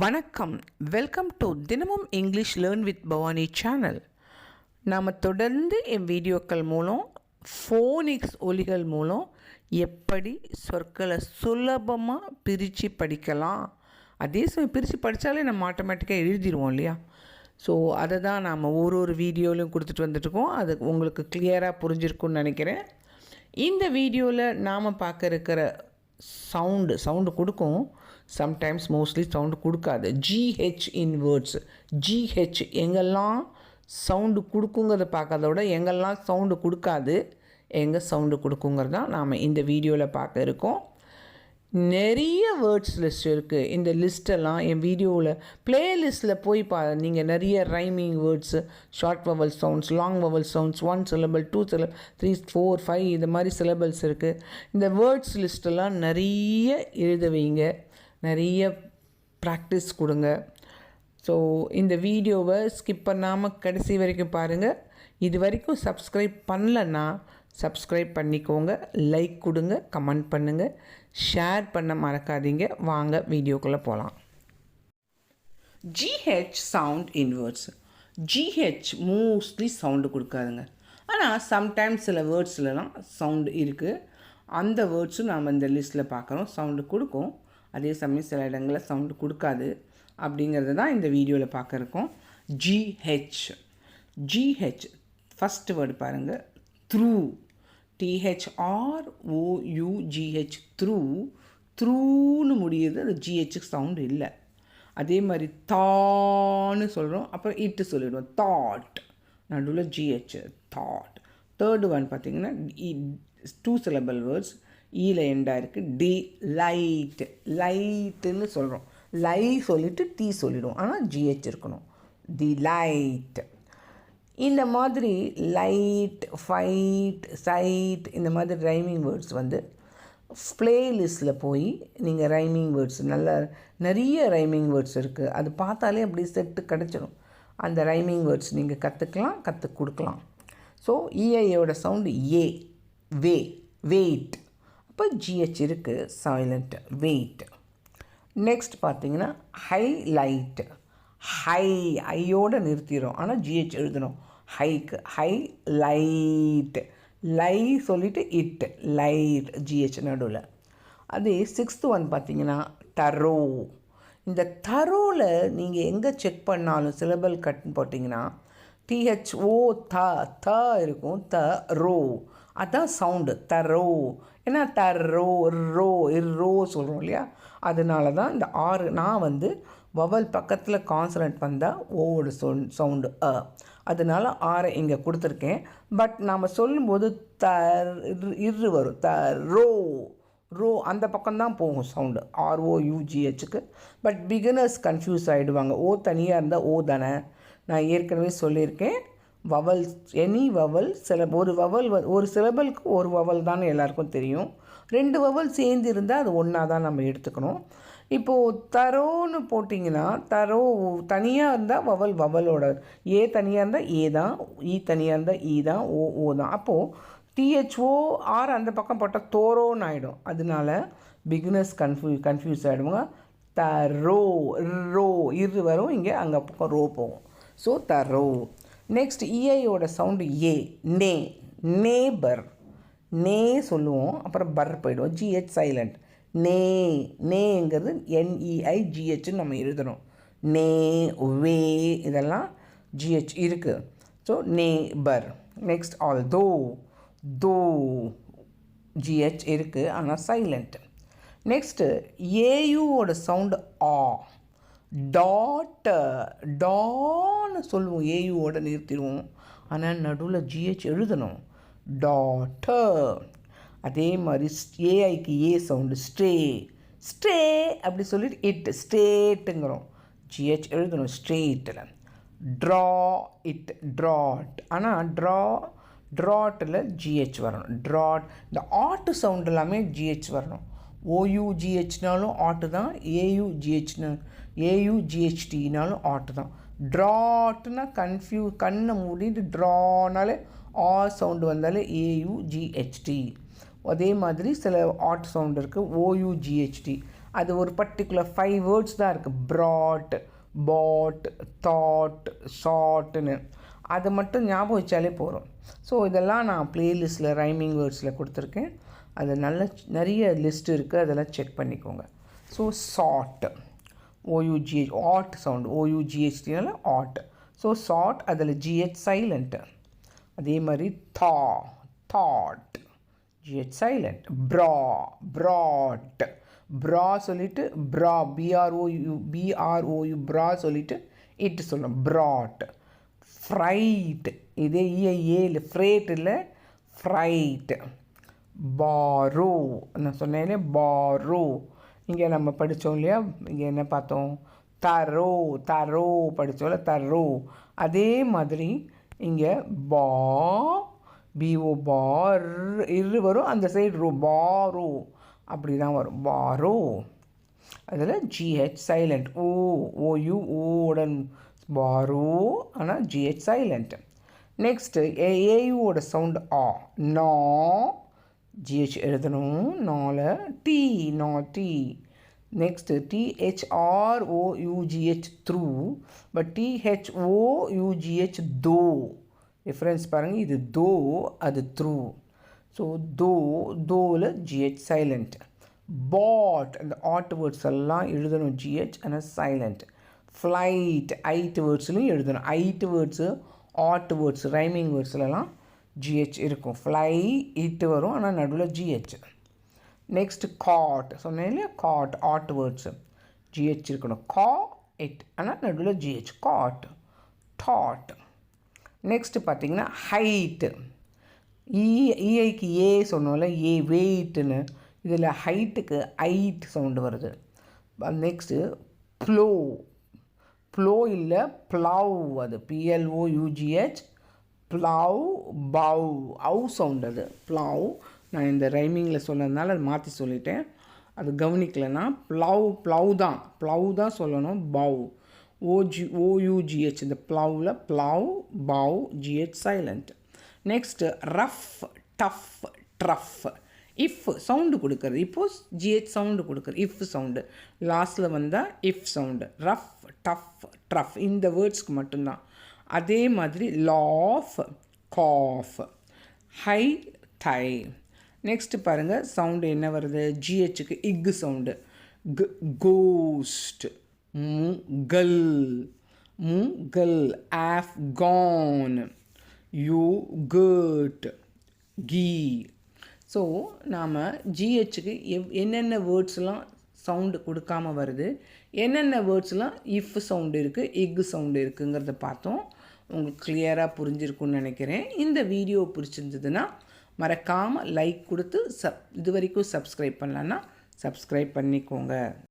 வணக்கம், welcome to தினமும் English learn with Bhavani channel. நாம் தொடர்ந்து என் வீடியோக்கள் மூலம் ஃபோனிக்ஸ் ஒலிகள் மூலம் எப்படி சொற்களை சுலபமாக பிரித்து படிக்கலாம், அதே சமயம் பிரித்து படித்தாலே நம்ம ஆட்டோமேட்டிக்காக எழுதிடுவோம் இல்லையா. ஸோ அதை தான் நாம் ஒரு வீடியோலையும் கொடுத்துட்டு வந்துட்டுருக்கோம். அது உங்களுக்கு கிளியராக புரிஞ்சிருக்குன்னு நினைக்கிறேன். இந்த வீடியோவில் நாம் பார்க்க இருக்கிற சவுண்டு கொடுக்கும், சம்டைம்ஸ் மோஸ்ட்லி சவுண்டு கொடுக்காது. ஜிஹெச் இன் வேர்ட்ஸ், ஜிஹெச் எங்கெல்லாம் சவுண்டு கொடுக்குங்கிறத பார்க்கறத விட எங்கெல்லாம் சவுண்டு கொடுக்காது, எங்கே சவுண்டு கொடுக்குங்கிறது தான் நாம் இந்த வீடியோவில் பார்க்க இருக்கோம். நிறைய வேர்ட்ஸ் லிஸ்ட் இருக்குது. இந்த லிஸ்ட்டெல்லாம் என் வீடியோவில் ப்ளேலிஸ்ட்டில் போய் நீங்கள் நிறைய rhyming words, short vowel sounds, long vowel sounds, 1 syllable 2 syllable 3 4 5 இது மாதிரி சிலபல்ஸ் இருக்குது. இந்த வேர்ட்ஸ் லிஸ்ட்டெல்லாம் நிறைய எழுத வைங்க, நிறைய ப்ராக்டிஸ் கொடுங்க. ஸோ இந்த வீடியோவை ஸ்கிப் பண்ணாமல் கடைசி வரைக்கும் பாருங்கள். இது வரைக்கும் சப்ஸ்கிரைப் பண்ணலன்னா சப்ஸ்கிரைப் பண்ணிக்கோங்க, லைக் கொடுங்க, கமெண்ட் பண்ணுங்கள், ஷேர் பண்ண மறக்காதீங்க. வாங்க வீடியோக்குள்ளே போகலாம். GH sound in words. GH mostly sound கொடுக்காதுங்க. ஆனால் சம்டைம்ஸ் சில வேர்ட்ஸ்லாம் சவுண்டு இருக்குது. அந்த வேர்ட்ஸும் நாம் இந்த லிஸ்ட்டில் பார்க்குறோம். சவுண்டு கொடுக்கும், அதே சமயம் சில இடங்களில் சவுண்டு கொடுக்காது. அப்படிங்கிறது தான் இந்த வீடியோவில் பார்க்க இருக்கோம். ஜிஹெச் ஜிஹெச் ஃபஸ்ட்டு வேர்டு பாருங்கள், த்ரூ. THROUGH through. த்ரூன்னு முடியுது, அது ஜிஹெச்சுக்கு சவுண்டு இல்லை. அதே மாதிரி தான்னு சொல்கிறோம், அப்புறம் இட்டு சொல்லிடுவோம், தாட். நடுவில் ஜிஹெச், தாட். தேர்டு ஒன் பார்த்திங்கன்னா 2 syllable வேர்ட்ஸ், ஈல எண்டாக இருக்குது. டி லைட், லைட்டுன்னு சொல்கிறோம். லை சொல்லிவிட்டு டீ சொல்லிவிடுவோம், ஆனால் ஜிஹெச் இருக்கணும். தி லைட். இந்த மாதிரி லைட், ஃபைட், சைட் இந்த மாதிரி ரைமிங் வேர்ட்ஸ் வந்து ப்ளேலிஸ்ட்டில் போய் நீங்கள் ரைமிங் வேர்ட்ஸ் நிறைய ரைமிங் வேர்ட்ஸ் இருக்குது. அது பார்த்தாலே அப்படி செட்டு கிடச்சிடும். அந்த ரைமிங் வேர்ட்ஸ் நீங்கள் கற்றுக் கொடுக்கலாம். ஸோ இஐயோட சவுண்டு ஏ, வே, வெயிட். அப்போ ஜிஹெச் இருக்குது, சைலண்ட், வெயிட். நெக்ஸ்ட் பார்த்தீங்கன்னா ஹைலைட். ஐயோடு நிறுத்திடும், ஆனால் ஜிஹெச் எழுதணும். Haiku, high light. லை சொல்லிவிட்டு இட், லைட், ஜிஹெச் நடுவில். அதே 6th ஒன் பார்த்தீங்கன்னா தரோ. இந்த தரோவில் நீங்கள் எங்கே செக் பண்ணாலும் சிலபல் கட்னு போட்டிங்கன்னா THO த இருக்கும், ரோ. அதுதான் சவுண்டு, தரோ. ஏன்னா தரோ, ரோ சொல்கிறோம் இல்லையா. அதனால தான் இந்த 6. நான் வந்து வவல் பக்கத்தில் கான்சனன்ட் வந்தால் ஓவோட சவுண்டு அதனால் 6 இங்கே கொடுத்துருக்கேன். பட் நாம் சொல்லும்போது இரு வரும், ரோ அந்த பக்கம்தான் போகும் சவுண்டு, ROUGHக்கு. பட் பிகினர்ஸ் கன்ஃபியூஸ் ஆகிடுவாங்க. ஓ தனியாக இருந்தால் ஓ தானே. நான் ஏற்கனவே சொல்லியிருக்கேன், வவல், எனி வவல், ஒரு சிலபலுக்கு ஒரு வவல் தானே எல்லாருக்கும் தெரியும். 2 வவல் சேர்ந்து இருந்தால் அது ஒன்றா தான் நம்ம எடுத்துக்கணும். இப்போது தரோன்னு போட்டிங்கன்னா, தரோ தனியாக இருந்தால் வவலோட, ஏ தனியாக இருந்தால் ஏ தான், ஈ தனியாக இருந்தால் ஈ தான், ஓ தான். அப்போது THOR அந்த பக்கம் போட்டால் தோரோன்னு ஆகிடும். அதனால பிகினர்ஸ் கன்ஃபியூஸ் ஆகிடுவாங்க. தரோ, ரோ இரு வரும், இங்கே அங்கே பக்கம் ரோ போகும். ஸோ தரோ. நெக்ஸ்ட் இஐயோட சவுண்டு ஏ, நே, நேபர். நே சொல்லுவோம், அப்புறம் பர் போயிடுவோம். GH silent. நேங்கிறது NEIGHன்னு நம்ம எழுதணும். நே, வே இதெல்லாம் ஜிஹெச் இருக்குது. So neighbour. நெக்ஸ்ட் ஆல்தோ, தோ ஜிஹெச் இருக்குது, ஆனால் சைலண்ட். நெக்ஸ்ட்டு ஏயுவோட சவுண்டு ஆ. டான்னு சொல்லுவோம், ஏயுவோட நிறுத்திடுவோம், ஆனால் நடுவில் ஜிஹெச் எழுதணும், டாட்டர். அதே மாதிரி ஏஐக்கு ஏ சவுண்டு, ஸ்டே அப்படி சொல்லிட்டு இட், ஸ்டேட்டுங்கிறோம், ஜிஹெச் எழுதணும் ஸ்ட்ரெயிட்டில். Draw, it, ட்ராட். ஆனால் ட்ராட்டில் ஜிஹெச் வரணும், ட்ராட். இந்த ஆட்டு சவுண்ட் எல்லாமே ஜிஹெச் வரணும். OUGHனாலும் ஆட்டு தான், AUGHTனாலும் ஆட்டு தான். ட்ராட்னா கண்ணை மூடிட்டு ட்ரானாலே சவுண்டு வந்தாலே AUGHT. அதே மாதிரி சில ஆட் சவுண்ட் இருக்குது, OUGHT. அது ஒரு பர்டிகுலர் 5 வேர்ட்ஸ் தான் இருக்குது. ப்ராட், பாட், தாட், ஷார்ட்னு. அதை மட்டும் ஞாபகம் வச்சாலே போகிறோம். ஸோ இதெல்லாம் நான் ப்ளேலிஸ்ட்டில் ரைமிங் வேர்ட்ஸில் கொடுத்துருக்கேன். அது நிறைய லிஸ்ட் இருக்குது, அதெல்லாம் செக் பண்ணிக்கோங்க. So sought, O U G H, ought sound, ஓயூஜிஹெச்டினால ஆட். ஸோ சாட், அதில் ஜிஹெச் சைலண்ட்டு. அதே மாதிரி தாட், ஜிஹெச் சைலண்ட். ப்ராட், ப்ரா சொல்லிவிட்டு ப்ரா, பிஆர்ஓயு ப்ரா சொல்லிவிட்டு இட்டு சொல்லணும், ப்ராட். ஃப்ரைட், இதே ஏழு ஃப்ரேட் இல்லை, ஃப்ரைட். பாரோ, நான் சொன்னேன் பாரோ. இங்கே நம்ம படித்தோம் இல்லையா, இங்கே என்ன பார்த்தோம், தரோ படித்தோம்ல, தரோ. அதே மாதிரி இங்கே பிஓ பார் இரு வரும், அந்த சைடு பாரோ, அப்படி தான் வரும், பாரோ. அதில் ஜிஹெச் சைலண்ட், ஓயூ ஓடன் பாரோ, ஆனால் ஜிஹெச் சைலண்ட். நெக்ஸ்ட்டு ஏயுவோட சவுண்டு நா, ஜிஹெச் எழுதணும், நால T. Next THROUGH through, but THOUGH though. Difference பாருங்கள், இது தோ, அது த்ரூ. ஸோ தோவில் ஜிஹெச் சைலண்ட். பாட், அந்த ஆட் வேர்ட்ஸ் எல்லாம் எழுதணும் ஜிஹெச், ஆனால் சைலண்ட். ஃப்ளைட், ஐட் வேர்ட்ஸ்லையும் எழுதணும். Ight words, ought words, rhyming வேர்ட்ஸ்லலாம் ஜிஹெச் இருக்கும். ஃப்ளை இட்டு வரும், ஆனால் நடுவில் ஜிஹெச். நெக்ஸ்ட் காட், சொன்னேன் இல்லையா, காட் ஆட் வேர்ட்ஸு, ஜிஹெச் இருக்கணும். இட், ஆனால் நடுவில் ஜிஹெச், காட். டாட். நெக்ஸ்ட்டு பார்த்தீங்கன்னா ஹைட்டு, இஐக்கு ஏ சொன்னோம்ல, வெயிட்டுன்னு, இதில் ஹைட்டுக்கு ஐட் சவுண்டு வருது. நெக்ஸ்ட்டு ப்ளோ இல்லை, ப்ளவ், அது PLOUGH, ப்ளவ், அவு சவுண்ட், அது ப்ளவ். நான் இந்த ரைமிங்கில் சொன்னதுனால அது மாற்றி சொல்லிட்டேன், அது கவனிக்கலைன்னா ப்ளவ் தான் சொல்லணும். OUGH, இந்த ப்ளவில் plough, GH silent. Next rough, tough, trough. F sound கொடுக்குறது, இப்போது GH சவுண்டு கொடுக்குறது, இஃப் சவுண்டு லாஸ்ட்டில் வந்தால் F sound. Rough, tough, trough இந்த வேர்ட்ஸ்க்கு மட்டும்தான். அதே மாதிரி laugh, cough, high, thigh. Next பாருங்கள், சவுண்டு என்ன வருது, ஜிஹெச்சுக்கு இக்கு sound. Ghost, Mughal, Afghan, yoghurt, ghee. So நாம் ஜிஹெச்சுக்கு என்னென்ன வேர்ட்ஸ்லாம் சவுண்டு கொடுக்காமல் வருது, என்னென்ன வேர்ட்ஸ்லாம் இஃப் சவுண்டு இருக்குது, இக்கு சவுண்டு இருக்குங்கிறத பார்த்தோம். உங்களுக்கு கிளியராக புரிஞ்சிருக்குன்னு நினைக்கிறேன். இந்த வீடியோ பிடிச்சிருந்ததுன்னா மறக்காமல் லைக் கொடுத்து இது வரைக்கும் சப்ஸ்கிரைப் பண்ணலன்னா சப்ஸ்கிரைப் பண்ணிக்கோங்க.